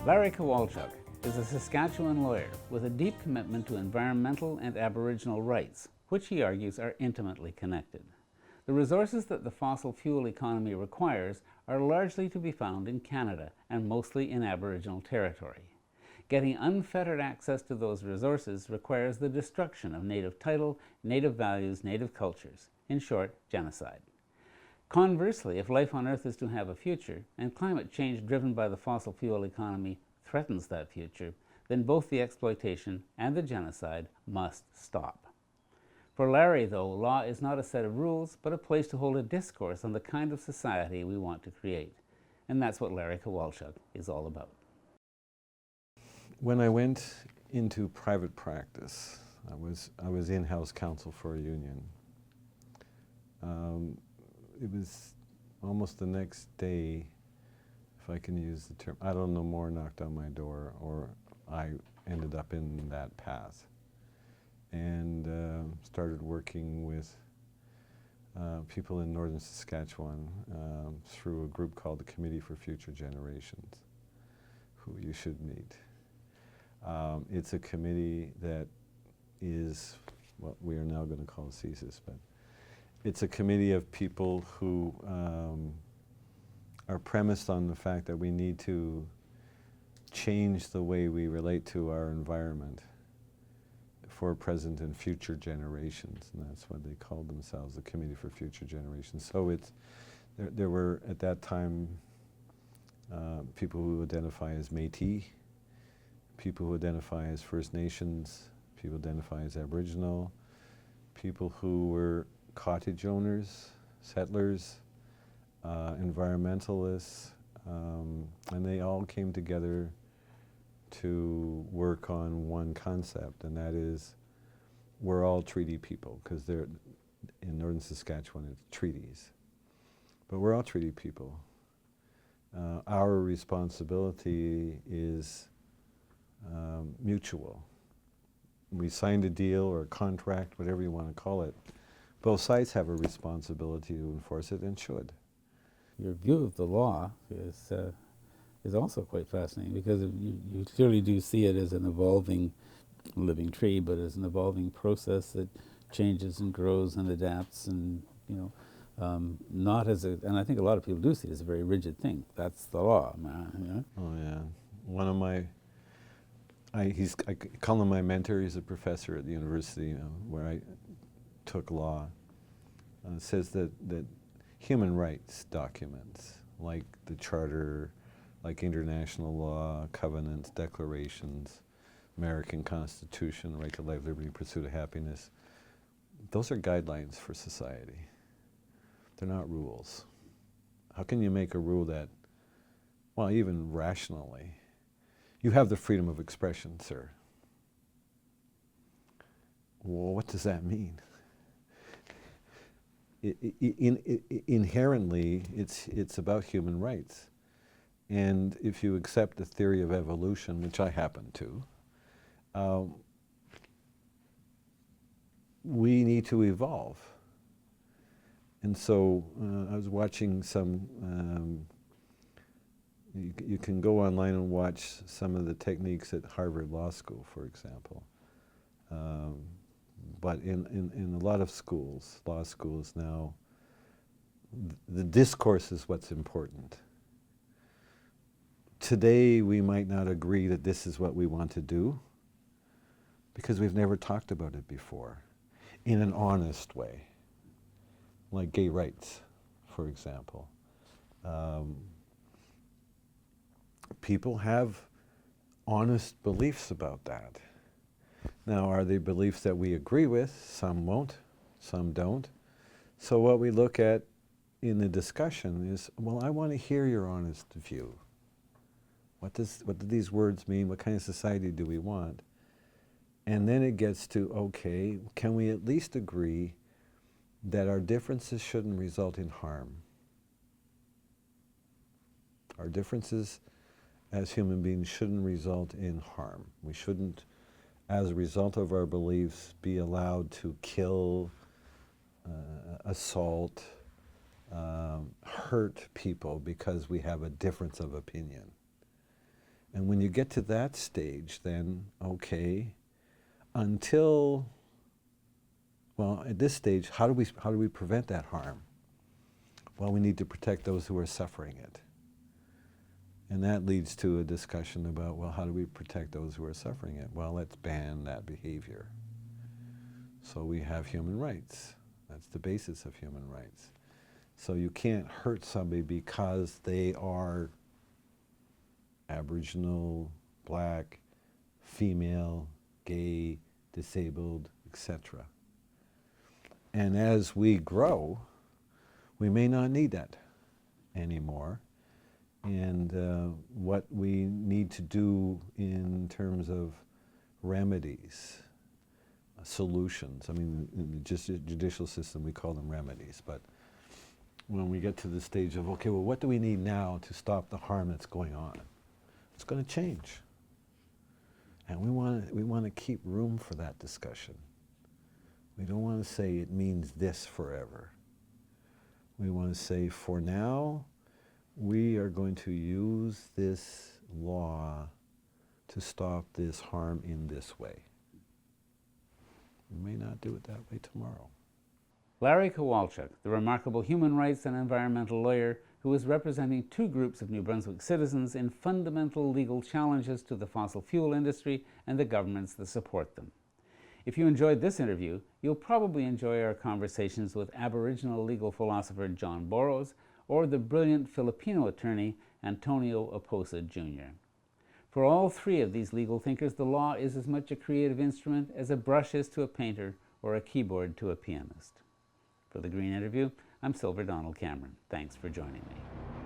Larry Kowalchuk is a Saskatchewan lawyer with a deep commitment to environmental and Aboriginal rights, which he argues are intimately connected. The resources that the fossil fuel economy requires are largely to be found in Canada and mostly in Aboriginal territory. Getting unfettered access to those resources requires the destruction of native title, native values, native cultures. In short, genocide. Conversely, if life on Earth is to have a future, and climate change driven by the fossil fuel economy threatens that future, then both the exploitation and the genocide must stop. For Larry, though, law is not a set of rules, but a place to hold a discourse on the kind of society we want to create. And that's what Larry Kowalchuk is all about. When I went into private practice, I was in-house counsel for a union. It was almost the next day, if I can use the term, I don't know, more knocked on my door, or I ended up in that path. And started working with people in northern Saskatchewan through a group called the Committee for Future Generations, who you should meet. It's a committee that is what we are now going to call CSIS, but it's a committee of people who are premised on the fact that we need to change the way we relate to our environment for present and future generations, and that's what they called themselves, the Committee for Future Generations. So there were at that time people who identify as Métis, people who identify as First Nations, people who identify as Aboriginal, people who were cottage owners, settlers, environmentalists, and they all came together to work on one concept, and that is we're all treaty people, because they're in northern Saskatchewan it's treaties, but we're all treaty people. Our responsibility is mutual. We signed a deal or a contract, whatever you want to call it. Both sides have a responsibility to enforce it, and should. Your view of the law is also quite fascinating, because you clearly do see it as an evolving living tree, but as an evolving process that changes and grows and adapts, and not as a, and I think a lot of people do see it as a very rigid thing. That's the law, man. Oh yeah, one of my, I call him my mentor. He's a professor at the university where I took law. Says that human rights documents, like the Charter, like international law, covenants, declarations, American Constitution, right to life, liberty, pursuit of happiness, those are guidelines for society. They're not rules. How can you make a rule that, well, even rationally, you have the freedom of expression, sir? Well, what does that mean? Inherently, it's about human rights. And if you accept the theory of evolution, which I happen to, we need to evolve. And so I was watching some, you can go online and watch some of the techniques at Harvard Law School, for example. But in a lot of schools, law schools now, the discourse is what's important. Today, we might not agree that this is what we want to do, because we've never talked about it before in an honest way, like gay rights, for example. People have honest beliefs about that. Now, are they beliefs that we agree with? Some won't, some don't. So what we look at in the discussion is, well, I want to hear your honest view. What do these words mean? What kind of society do we want? And then it gets to, okay, can we at least agree that our differences shouldn't result in harm? Our differences as human beings shouldn't result in harm. We shouldn't, as a result of our beliefs, be allowed to kill, assault, hurt people because we have a difference of opinion. And when you get to that stage, then, okay, until, well, at this stage, how do we prevent that harm? Well, we need to protect those who are suffering it. And that leads to a discussion about, well, how do we protect those who are suffering it? Well, let's ban that behavior. So we have human rights. That's the basis of human rights. So you can't hurt somebody because they are Aboriginal, black, female, gay, disabled, etc. And as we grow, we may not need that anymore. And what we need to do in terms of remedies, solutions, I mean, in the judicial system we call them remedies, but when we get to the stage of, okay, well, what do we need now to stop the harm that's going on? It's going to change. And we want to keep room for that discussion. We don't want to say it means this forever. We want to say, for now, we are going to use this law to stop this harm in this way. We may not do it that way tomorrow. Larry Kowalchuk, the remarkable human rights and environmental lawyer who is representing two groups of New Brunswick citizens in fundamental legal challenges to the fossil fuel industry and the governments that support them. If you enjoyed this interview, you'll probably enjoy our conversations with Aboriginal legal philosopher John Borrows or the brilliant Filipino attorney Antonio Oposa Jr. For all three of these legal thinkers, the law is as much a creative instrument as a brush is to a painter or a keyboard to a pianist. For the Green Interview, I'm Silver Donald Cameron. Thanks for joining me.